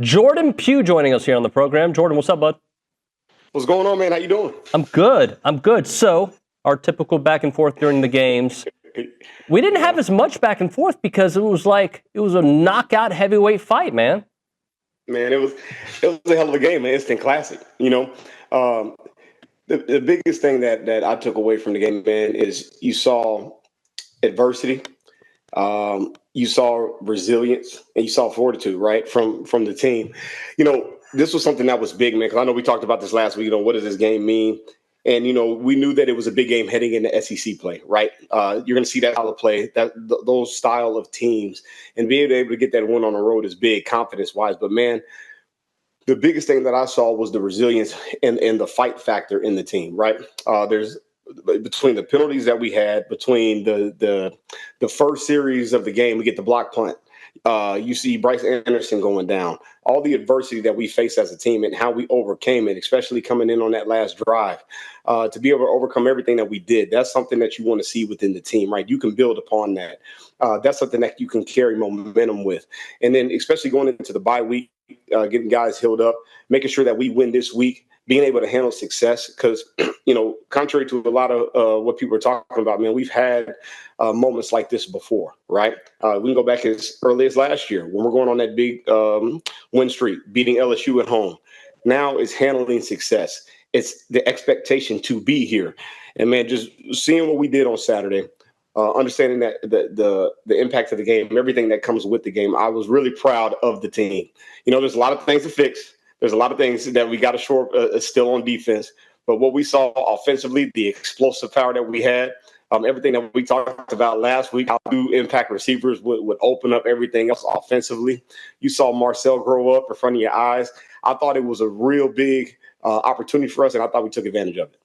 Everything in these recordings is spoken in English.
Jordan Pugh joining us here on the program. Jordan, what's up, bud? What's going on, man? How you doing? I'm good. So, our typical back and forth during the games. We didn't have as much back and forth because it was a knockout heavyweight fight, man. Man, it was a hell of a game, man. Instant classic. The biggest thing that I took away from the game, man, is you saw adversity, you saw resilience, and you saw fortitude, right, from the team. This was something that was big, man, because I know we talked about this last week. What does this game mean? And, we knew that it was a big game heading into SEC play, right? You're going to see that style of play, those style of teams, and being able to get that win on the road is big, confidence-wise. But, man, the biggest thing that I saw was the resilience and the fight factor in the team, right? There's between the penalties that we had, between the first series of the game, we get the block punt. You see Bryce Anderson going down, all the adversity that we faced as a team and how we overcame it, especially coming in on that last drive, to be able to overcome everything that we did. That's something that you want to see within the team, right? You can build upon that. That's something that you can carry momentum with. And then especially going into the bye week, getting guys healed up, making sure that we win this week, being able to handle success. Because, contrary to a lot of what people are talking about, man, we've had moments like this before, right? We can go back as early as last year when we're going on that big win streak, beating LSU at home. Now it's handling success. It's the expectation to be here. And, man, just seeing what we did on Saturday, understanding that the impact of the game, everything that comes with the game, I was really proud of the team. There's a lot of things to fix. There's a lot of things that we got to shore up still on defense. But what we saw offensively, the explosive power that we had, everything that we talked about last week, how do impact receivers would open up everything else offensively. You saw Marcel grow up in front of your eyes. I thought it was a real big opportunity for us, and I thought we took advantage of it.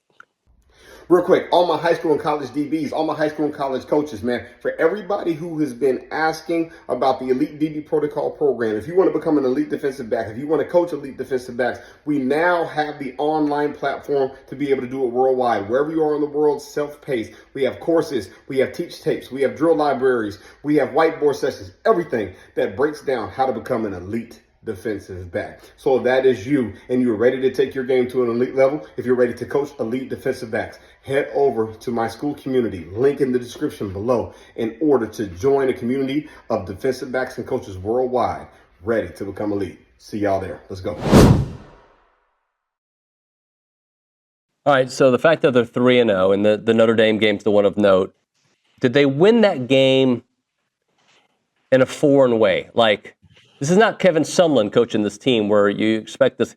Real quick, all my high school and college DBs, all my high school and college coaches, man, for everybody who has been asking about the Elite DB Protocol program, if you want to become an elite defensive back, if you want to coach elite defensive backs, we now have the online platform to be able to do it worldwide. Wherever you are in the world, self-paced. We have courses, we have teach tapes, we have drill libraries, we have whiteboard sessions, everything that breaks down how to become an elite defensive back. So if that is you and you're ready to take your game to an elite level, if you're ready to coach elite defensive backs, head over to my school community, link in the description below, in order to join a community of defensive backs and coaches worldwide ready to become elite. See y'all there. Let's go. All right, so the fact that they're 3-0 and the Notre Dame game's the one of note, did they win that game in a foreign way? This is not Kevin Sumlin coaching this team where you expect this.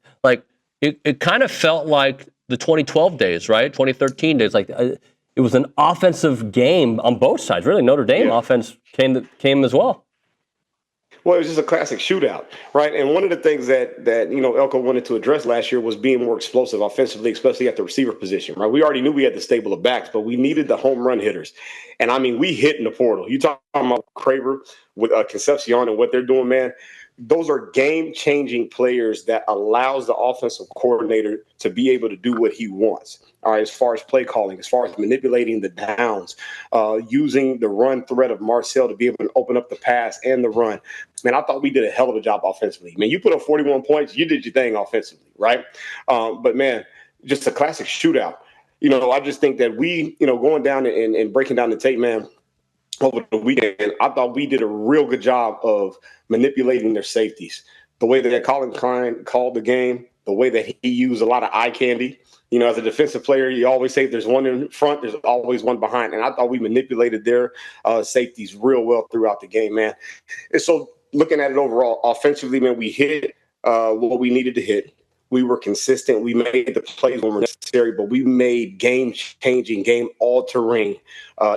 It kind of felt like the 2012 days, right? 2013 days. It was an offensive game on both sides. Really, Notre Dame offense came as well. Well, it was just a classic shootout, right? And one of the things that Elko wanted to address last year was being more explosive offensively, especially at the receiver position, right? We already knew we had the stable of backs, but we needed the home run hitters. And, we hit in the portal. You talking about Craver with Concepcion and what they're doing, man. Those are game-changing players that allows the offensive coordinator to be able to do what he wants. All right, as far as play calling, as far as manipulating the downs, using the run threat of Marcel to be able to open up the pass and the run. Man, I thought we did a hell of a job offensively. Man, you put up 41 points, you did your thing offensively, right? But, man, just a classic shootout. I just think that we, going down and breaking down the tape, man, over the weekend, I thought we did a real good job of manipulating their safeties. The way that Colin Klein called the game, the way that he used a lot of eye candy. As a defensive player, you always say if there's one in front, there's always one behind. And I thought we manipulated their safeties real well throughout the game, man. And so looking at it overall, offensively, man, we hit what we needed to hit. We were consistent. We made the plays when were necessary, but we made game-changing, game-altering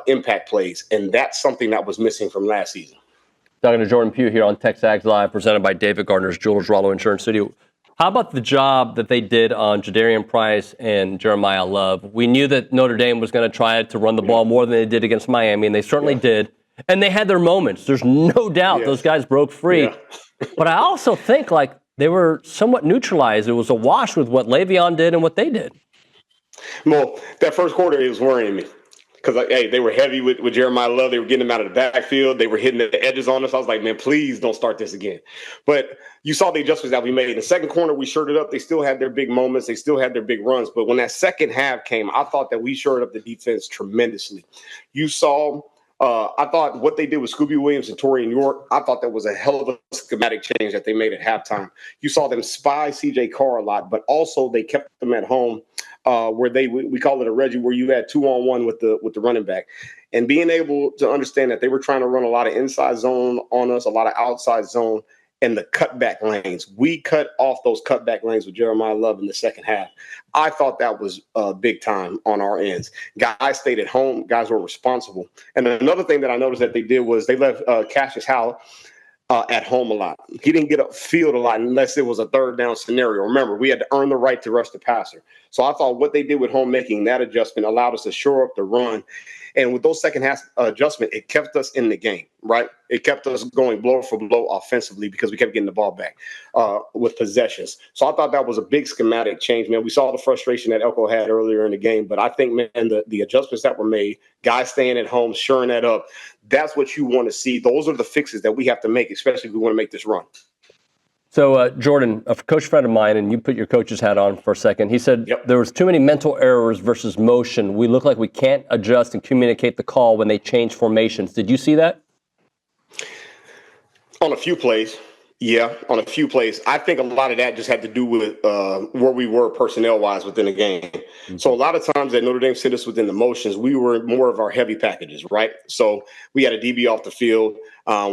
impact plays, and that's something that was missing from last season. Talking to Jordan Pugh here on Texas Aggies Live, presented by David Gardner's Jewelers Rollo Insurance Studio. How about the job that they did on Jadarian Price and Jeremiah Love? We knew that Notre Dame was going to try to run the ball more than they did against Miami, and they certainly did. And they had their moments. There's no doubt those guys broke free. Yeah. But I also think, they were somewhat neutralized. It was a wash with what Le'Veon did and what they did. Well, that first quarter, it was worrying me. because hey, they were heavy with Jeremiah Love. They were getting him out of the backfield. They were hitting the edges on us. I was like, man, please don't start this again. But you saw the adjustments that we made. In the second corner, we shirted up. They still had their big moments. They still had their big runs. But when that second half came, I thought that we shored up the defense tremendously. You saw I thought what they did with Scooby Williams and Torian York, I thought that was a hell of a schematic change that they made at halftime. You saw them spy CJ Carr a lot, but also they kept them at home where we call it a Reggie, where you had 2-on-1 with the running back. And being able to understand that they were trying to run a lot of inside zone on us, a lot of outside zone, and the cutback lanes. We cut off those cutback lanes with Jeremiah Love in the second half. I thought that was big time on our ends. Guys stayed at home. Guys were responsible. And another thing that I noticed that they did was they left Cassius Howell at home a lot. He didn't get upfield a lot unless it was a third down scenario. Remember, we had to earn the right to rush the passer. So I thought what they did with home, making that adjustment, allowed us to shore up the run. And with those second half adjustment, it kept us in the game, right? It kept us going blow for blow offensively because we kept getting the ball back with possessions. So I thought that was a big schematic change, man. We saw the frustration that Elko had earlier in the game, but I think, man, the adjustments that were made, guys staying at home, shoring that up, that's what you want to see. Those are the fixes that we have to make, especially if we want to make this run. So, Jordan, a coach friend of mine, and you put your coach's hat on for a second, he said there was too many mental errors versus motion. We look like we can't adjust and communicate the call when they change formations. Did you see that? On a few plays. Yeah, on a few plays. I think a lot of that just had to do with where we were personnel-wise within the game. Mm-hmm. So a lot of times that Notre Dame sent us within the motions, we were more of our heavy packages, right? So we had a DB off the field.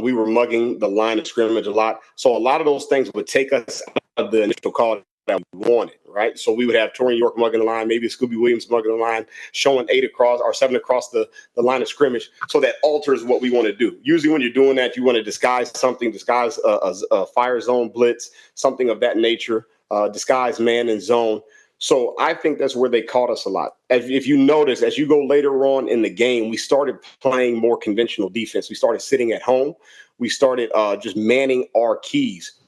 We were mugging the line of scrimmage a lot. So a lot of those things would take us out of the initial call that we wanted, right? So we would have Torian York mugging the line, maybe Scooby Williams mugging the line, showing 8 across or 7 across the line of scrimmage. So that alters what we want to do. Usually when you're doing that, you want to disguise something, disguise a fire zone blitz, something of that nature, disguise man and zone. So I think that's where they caught us a lot. If you notice, as you go later on in the game, we started playing more conventional defense. We started sitting at home. We started just manning our keys.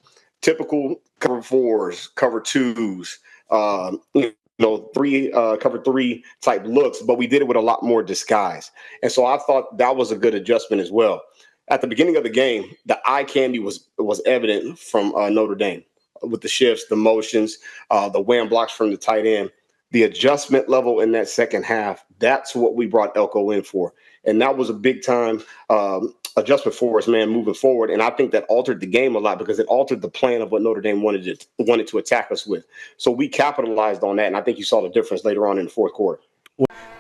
Typical cover 4s, cover 2s, cover 3 type looks, but we did it with a lot more disguise. And so I thought that was a good adjustment as well. At the beginning of the game, the eye candy was evident from Notre Dame with the shifts, the motions, the wham blocks from the tight end. The adjustment level in that second half, that's what we brought Elko in for. And that was a big time adjustment for us, man, moving forward. And I think that altered the game a lot because it altered the plan of what Notre Dame wanted to attack us with. So we capitalized on that, and I think you saw the difference later on in the fourth quarter.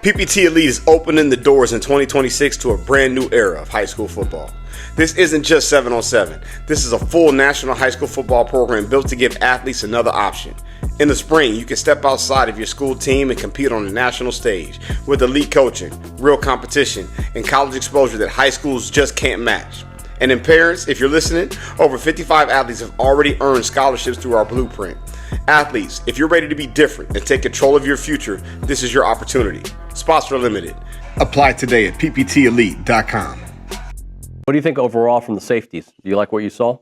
PPT Elite is opening the doors in 2026 to a brand new era of high school football. This isn't just 7-on-7. This is a full national high school football program built to give athletes another option. In the spring, you can step outside of your school team and compete on the national stage with elite coaching, real competition, and college exposure that high schools just can't match. And in parents, if you're listening, over 55 athletes have already earned scholarships through our blueprint. Athletes, if you're ready to be different and take control of your future, this is your opportunity. Spots are limited. Apply today at pptelite.com. What do you think overall from the safeties? Do you like what you saw?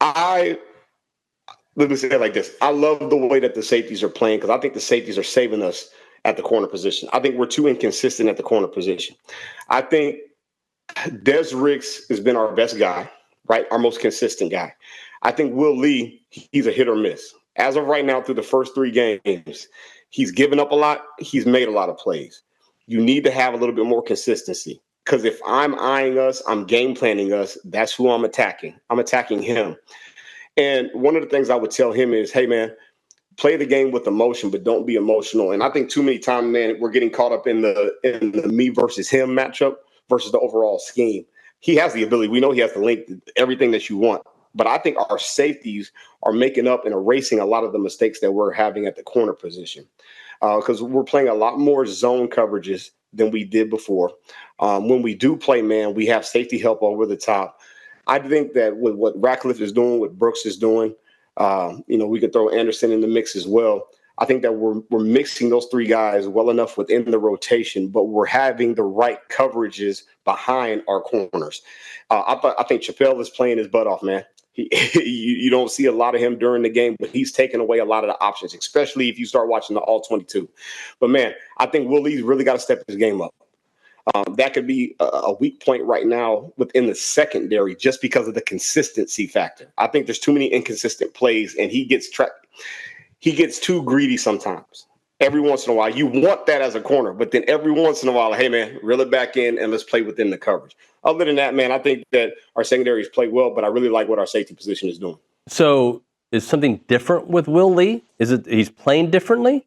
Let me say it like this. I love the way that the safeties are playing because I think the safeties are saving us at the corner position. I think we're too inconsistent at the corner position. I think Des Ricks has been our best guy, right? Our most consistent guy. I think Will Lee, he's a hit or miss. As of right now, through the first 3 games, he's given up a lot. He's made a lot of plays. You need to have a little bit more consistency because if I'm eyeing us, I'm game planning us, that's who I'm attacking. I'm attacking him. And one of the things I would tell him is, hey, man, play the game with emotion, but don't be emotional. And I think too many times, man, we're getting caught up in the me versus him matchup versus the overall scheme. He has the ability. We know he has the link, everything that you want. But I think our safeties are making up and erasing a lot of the mistakes that we're having at the corner position because we're playing a lot more zone coverages than we did before. When we do play man, we have safety help over the top. I think that with what Ratcliffe is doing, what Brooks is doing, we could throw Anderson in the mix as well. I think that we're mixing those 3 guys well enough within the rotation, but we're having the right coverages behind our corners. I think Chappelle is playing his butt off, man. You don't see a lot of him during the game, but he's taken away a lot of the options, especially if you start watching the all 22. But man, I think Will Lee's really got to step his game up. That could be a weak point right now within the secondary just because of the consistency factor. I think there's too many inconsistent plays, and he gets too greedy sometimes. Every once in a while, you want that as a corner, but then every once in a while, hey man, reel it back in and let's play within the coverage. Other than that, man, I think that our secondaries play well, but I really like what our safety position is doing. So is something different with Will Lee? Is it he's playing differently?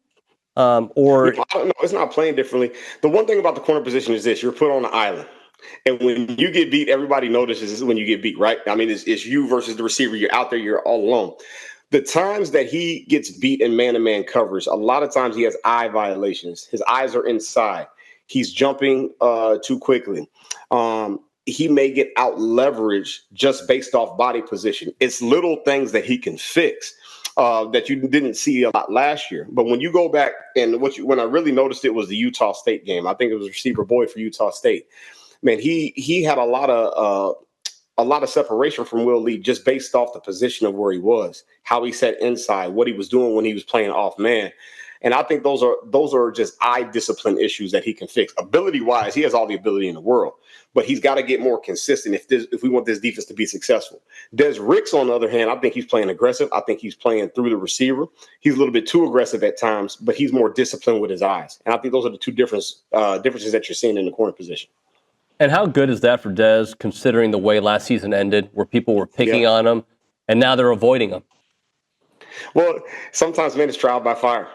Or I don't know. It's not playing differently. The one thing about the corner position is this: you're put on an island. And when you get beat, everybody notices when you get beat, right? I mean, it's you versus the receiver. You're out there, you're all alone. The times that he gets beat in man-to-man coverage, a lot of times he has eye violations. His eyes are inside. He's jumping too quickly. He may get out leveraged just based off body position. It's little things that he can fix that you didn't see a lot last year. But when you go back and when I really noticed it was the Utah State game. I think it was receiver Boyd for Utah State. Man, he had a lot of separation from Will Lee just based off the position of where he was, how he sat inside, what he was doing when he was playing off man. And I think those are just eye discipline issues that he can fix. Ability wise, he has all the ability in the world, but he's got to get more consistent if we want this defense to be successful. Des Ricks, on the other hand, I think he's playing aggressive. I think he's playing through the receiver. He's a little bit too aggressive at times, but he's more disciplined with his eyes. And I think those are the two differences that you're seeing in the corner position. And how good is that for Dez, considering the way last season ended, where people were picking on him, and now they're avoiding him? Well, sometimes, man, it's trial by fire.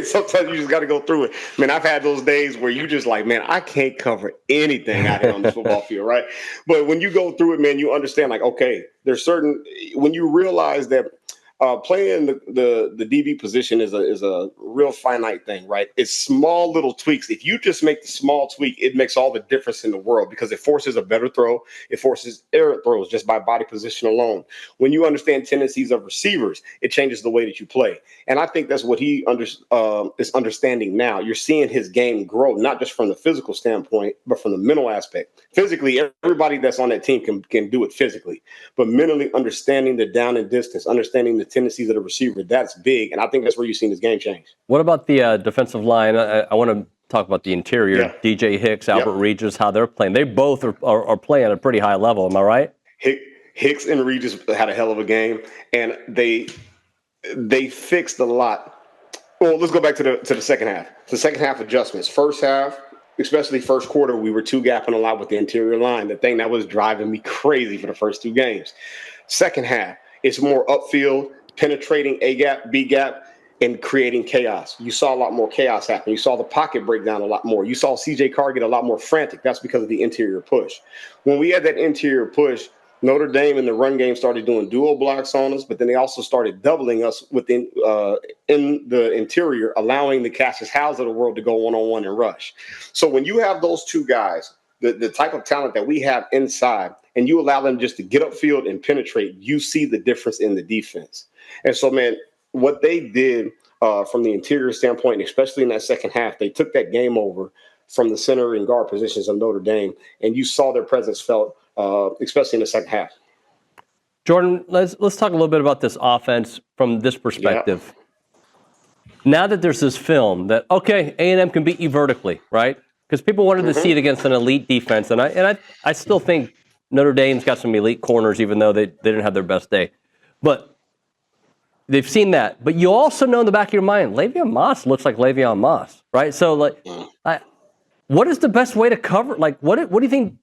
Sometimes you just got to go through it. Man, I've had those days where you just like, man, I can't cover anything out here on the football field, right? But when you go through it, man, you understand, like, okay, there's certain – when you realize that playing the DB position is a real finite thing, right? It's small little tweaks. If you just make the small tweak, it makes all the difference in the world because it forces a better throw. It forces errant throws just by body position alone. When you understand tendencies of receivers, it changes the way that you play. And I think that's what he is understanding now. You're seeing his game grow, not just from the physical standpoint, but from the mental aspect. Physically, everybody that's on that team can do it physically, but mentally understanding the down and distance, understanding the tendencies of the receiver, that's big. And I think that's where you've seen his game change. What about the defensive line? I want to talk about the interior. Yeah. DJ Hicks, Albert Regis, how they're playing. They both are playing at a pretty high level. Am I right? Hicks and Regis had a hell of a game, and they fixed a lot. Well, let's go back to the second half. The second half adjustments. First half, especially first quarter, we were two-gapping a lot with the interior line, the thing that was driving me crazy for the first two games. Second half, it's more upfield, penetrating A-gap, B-gap, and creating chaos. You saw a lot more chaos happen. You saw the pocket break down a lot more. You saw C.J. Carr get a lot more frantic. That's because of the interior push. When we had that interior push, Notre Dame in the run game started doing dual blocks on us, but then they also started doubling us within in the interior, allowing the Cassius Howes of the world to go one-on-one and rush. So when you have those two guys, the type of talent that we have inside, and you allow them just to get upfield and penetrate, you see the difference in the defense. And so, man, what they did from the interior standpoint, especially in that second half, they took that game over from the center and guard positions of Notre Dame, and you saw their presence felt, especially in the second half. Jordan, let's talk a little bit about this offense from this perspective. Yeah. Now that there's this film that, okay, A&M can beat you vertically, right? Because people wanted to see it against an elite defense, and I still think Notre Dame's got some elite corners, even though they didn't have their best day. But they've seen that. But you also know in the back of your mind, Le'Veon Moss looks like Le'Veon Moss, right? So, what is the best way to cover? Like, what do you think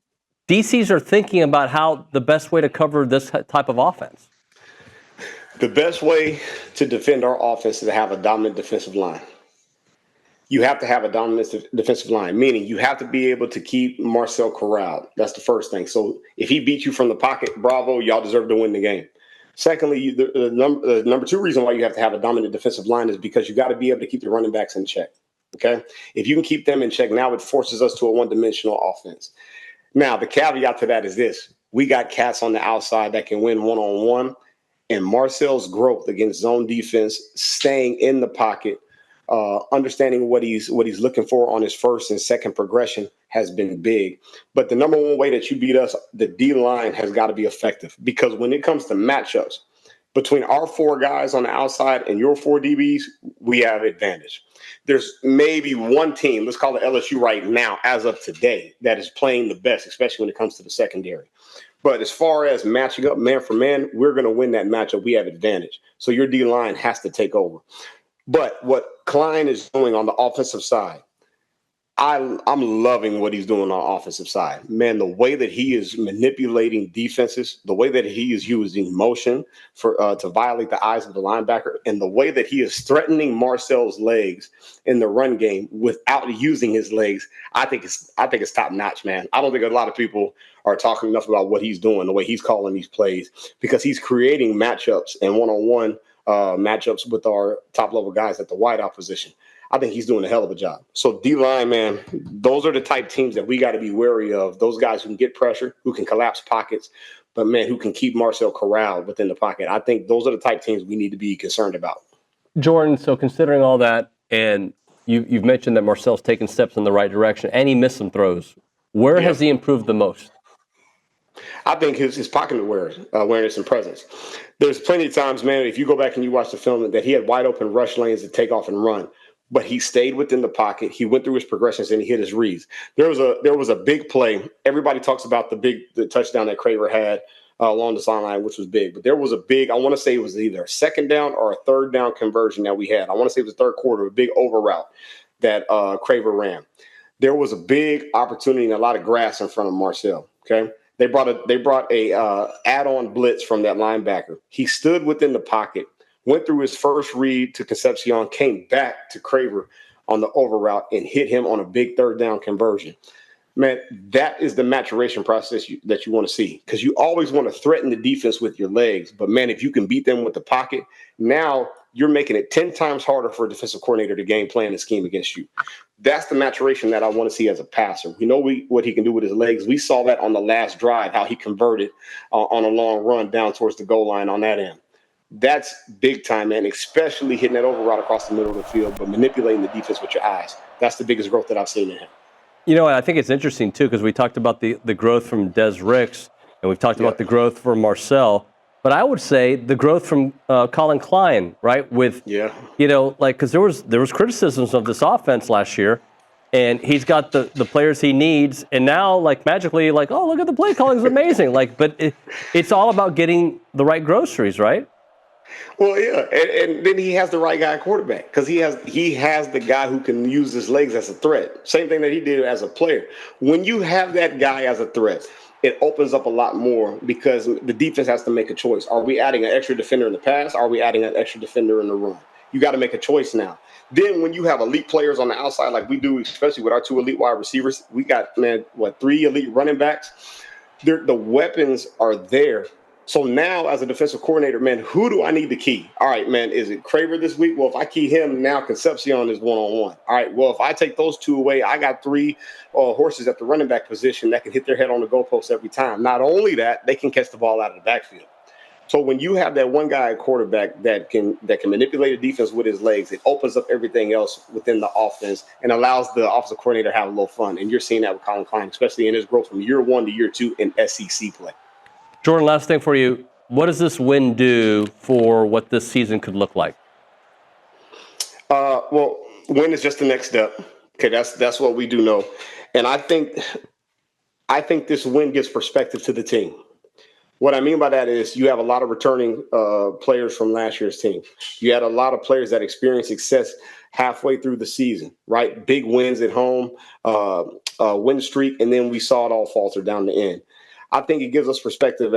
DCs are thinking about how the best way to cover this type of offense? The best way to defend our offense is to have a dominant defensive line. You have to have a dominant defensive line, meaning you have to be able to keep Marcel corralled. That's the first thing. So if he beats you from the pocket, bravo, y'all deserve to win the game. Secondly, the number two reason why you have to have a dominant defensive line is because you got to be able to keep the running backs in check. Okay? If you can keep them in check, now it forces us to a one-dimensional offense. Now, the caveat to that is this. We got cats on the outside that can win one-on-one, and Marcel's growth against zone defense, staying in the pocket, understanding what he's looking for on his first and second progression has been big. But the number one way that you beat us, the D-line has got to be effective. Because when it comes to matchups, between our 4 guys on the outside and your 4 DBs, we have advantage. There's maybe one team, let's call it LSU right now, as of today, that is playing the best, especially when it comes to the secondary. But as far as matching up man for man, we're going to win that matchup. We have advantage. So your D-line has to take over. But what Klein is doing on the offensive side, I'm loving what he's doing on the offensive side. Man, the way that he is manipulating defenses, the way that he is using motion for to violate the eyes of the linebacker, and the way that he is threatening Marcel's legs in the run game without using his legs, I think it's top notch, man. I don't think a lot of people are talking enough about what he's doing, the way he's calling these plays, because he's creating matchups and one-on-one matchups with our top-level guys at the wideout position. I think he's doing a hell of a job. So D-line, man, those are the type teams that we got to be wary of. Those guys who can get pressure, who can collapse pockets, but, man, who can keep Marcel corralled within the pocket. I think those are the type teams we need to be concerned about. Jordan, so considering all that, and you've mentioned that Marcel's taken steps in the right direction, and he missed some throws. Where has he improved the most? I think his pocket awareness and presence. There's plenty of times, man, if you go back and you watch the film, that he had wide open rush lanes to take off and run. But he stayed within the pocket. He went through his progressions and he hit his reads. There was a big play. Everybody talks about the touchdown that Craver had along the sideline, which was big. But there was a big, I want to say it was either a second down or a third down conversion that we had. I want to say it was the third quarter, a big over route that Craver ran. There was a big opportunity and a lot of grass in front of Marcel. Okay. They brought a add-on blitz from that linebacker. He stood within the pocket, went through his first read to Concepcion, came back to Craver on the over route and hit him on a big third down conversion. Man, that is the maturation process that you want to see, because you always want to threaten the defense with your legs. But, man, if you can beat them with the pocket, now you're making it 10 times harder for a defensive coordinator to game plan and scheme against you. That's the maturation that I want to see as a passer. We know what he can do with his legs. We saw that on the last drive, how he converted on a long run down towards the goal line on that end. That's big time, man, especially hitting that over route across the middle of the field, but manipulating the defense with your eyes. That's the biggest growth that I've seen in him. You know, I think it's interesting, too, because we talked about the growth from Des Ricks, and we've talked about the growth from Marcel. But I would say the growth from Colin Klein, right? With, you know, like, because there was criticisms of this offense last year, and he's got the players he needs, and now, like, magically, like, oh, look at the play calling is amazing. Like, but it's all about getting the right groceries, right? Well, yeah, and then he has the right guy at quarterback, because he has the guy who can use his legs as a threat. Same thing that he did as a player. When you have that guy as a threat, it opens up a lot more, because the defense has to make a choice. Are we adding an extra defender in the pass? Are we adding an extra defender in the run? You got to make a choice now. Then when you have elite players on the outside like we do, especially with our 2 elite wide receivers, we got, 3 elite running backs. The weapons are there. So now, as a defensive coordinator, man, who do I need to key? All right, man, is it Craver this week? Well, if I key him, now Concepcion is one-on-one. All right, well, if I take those 2 away, I got 3 horses at the running back position that can hit their head on the goalpost every time. Not only that, they can catch the ball out of the backfield. So when you have that one guy at quarterback that can manipulate the defense with his legs, it opens up everything else within the offense and allows the offensive coordinator to have a little fun. And you're seeing that with Colin Klein, especially in his growth from year 1 to year 2 in SEC play. Jordan, last thing for you. What does this win do for what this season could look like? Well, win is just the next step. Okay, that's what we do know. And I think this win gives perspective to the team. What I mean by that is you have a lot of returning players from last year's team. You had a lot of players that experienced success halfway through the season, right? Big wins at home, win streak, and then we saw it all falter down the end. I think it gives us perspective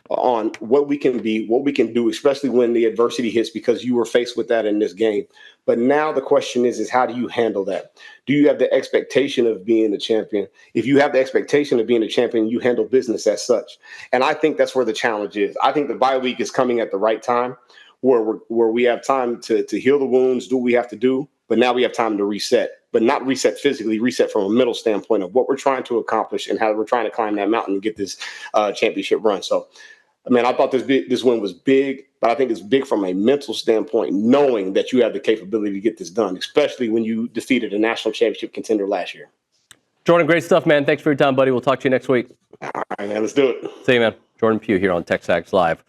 on what we can be, what we can do, especially when the adversity hits, because you were faced with that in this game. But now the question is how do you handle that? Do you have the expectation of being the champion? If you have the expectation of being a champion, you handle business as such. And I think that's where the challenge is. I think the bye week is coming at the right time, where we have time to heal the wounds, do what we have to do. But now we have time to reset, but not reset physically, reset from a mental standpoint of what we're trying to accomplish and how we're trying to climb that mountain and get this championship run. So, I thought this win was big, but I think it's big from a mental standpoint, knowing that you have the capability to get this done, especially when you defeated a national championship contender last year. Jordan, great stuff, man. Thanks for your time, buddy. We'll talk to you next week. All right, man, let's do it. See you, man. Jordan Pugh here on Texas Live.